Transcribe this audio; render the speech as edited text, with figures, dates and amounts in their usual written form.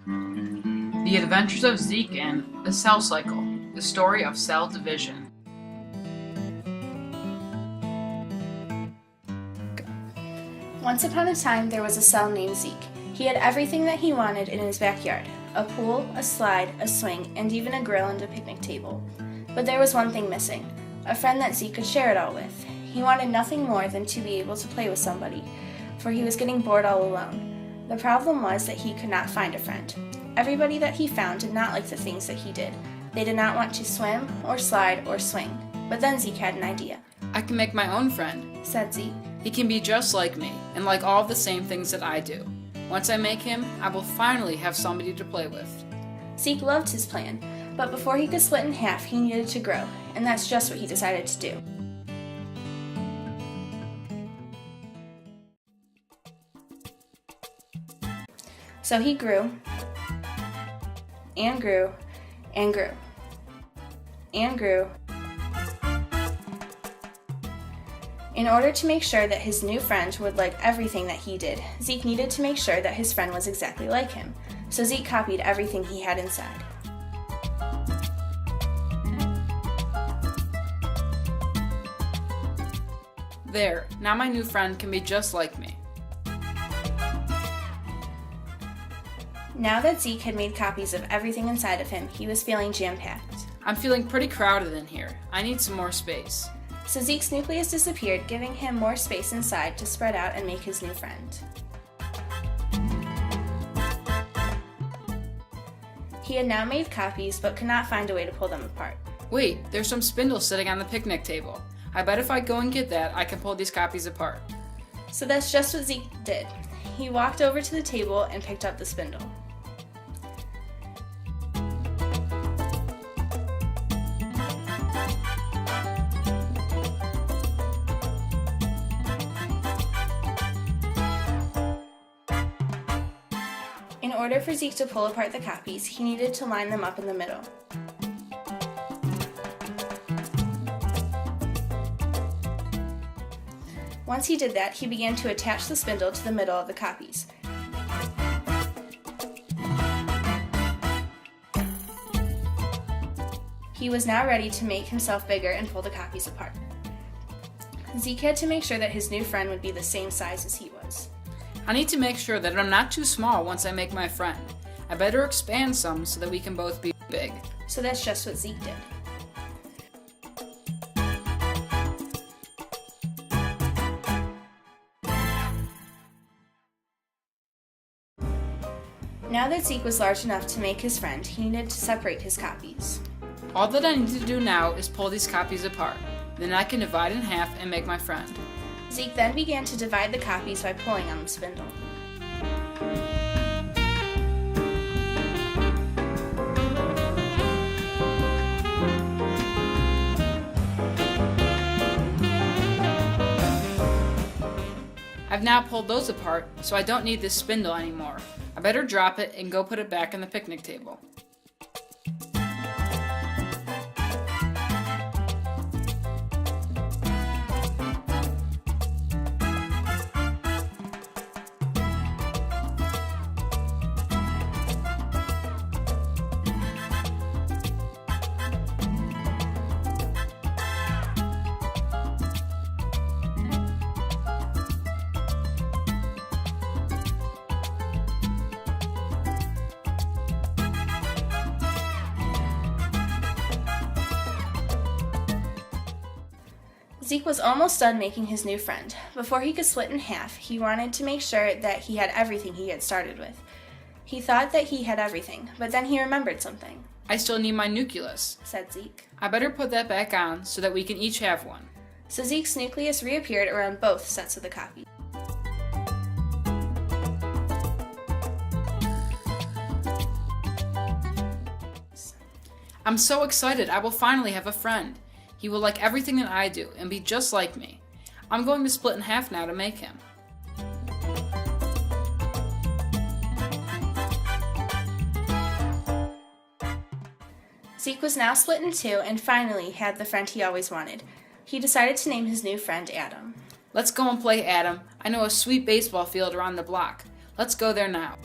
The Adventures of Zeke and the Cell Cycle, the story of cell division. Once upon a time, there was a cell named Zeke. He had everything that he wanted in his backyard: a pool, a slide, a swing, and even a grill and a picnic table. But there was one thing missing: a friend that Zeke could share it all with. He wanted nothing more than to be able to play with somebody, for he was getting bored all alone. The problem was that he could not find a friend. Everybody that he found did not like the things that he did. They did not want to swim, or slide, or swing. But then Zeke had an idea. I can make my own friend, said Zeke. He can be just like me, and like all the same things that I do. Once I make him, I will finally have somebody to play with. Zeke loved his plan, but before he could split in half, he needed to grow, and that's just what he decided to do. So he grew, and grew, and grew, and grew. In order to make sure that his new friend would like everything that he did, Zeke needed to make sure that his friend was exactly like him. So Zeke copied everything he had inside. There, now my new friend can be just like me. Now that Zeke had made copies of everything inside of him, he was feeling jam-packed. I'm feeling pretty crowded in here. I need some more space. So Zeke's nucleus disappeared, giving him more space inside to spread out and make his new friend. He had now made copies, but could not find a way to pull them apart. Wait, there's some spindles sitting on the picnic table. I bet if I go and get that, I can pull these copies apart. So that's just what Zeke did. He walked over to the table and picked up the spindle. In order for Zeke to pull apart the copies, he needed to line them up in the middle. Once he did that, he began to attach the spindle to the middle of the copies. He was now ready to make himself bigger and pull the copies apart. Zeke had to make sure that his new friend would be the same size as he was. I need to make sure that I'm not too small once I make my friend. I better expand some so that we can both be big. So that's just what Zeke did. Now that Zeke was large enough to make his friend, he needed to separate his copies. All that I need to do now is pull these copies apart. Then I can divide in half and make my friend. Zeke then began to divide the copies by pulling on the spindle. I've now pulled those apart, so I don't need this spindle anymore. I better drop it and go put it back on the picnic table. Zeke was almost done making his new friend. Before he could split in half, he wanted to make sure that he had everything he had started with. He thought that he had everything, but then he remembered something. I still need my nucleus, said Zeke. I better put that back on so that we can each have one. So Zeke's nucleus reappeared around both sets of the copies. I'm so excited, I will finally have a friend. He will like everything that I do and be just like me. I'm going to split in half now to make him. Zeke was now split in two and finally had the friend he always wanted. He decided to name his new friend Adam. Let's go and play, Adam. I know a sweet baseball field around the block. Let's go there now.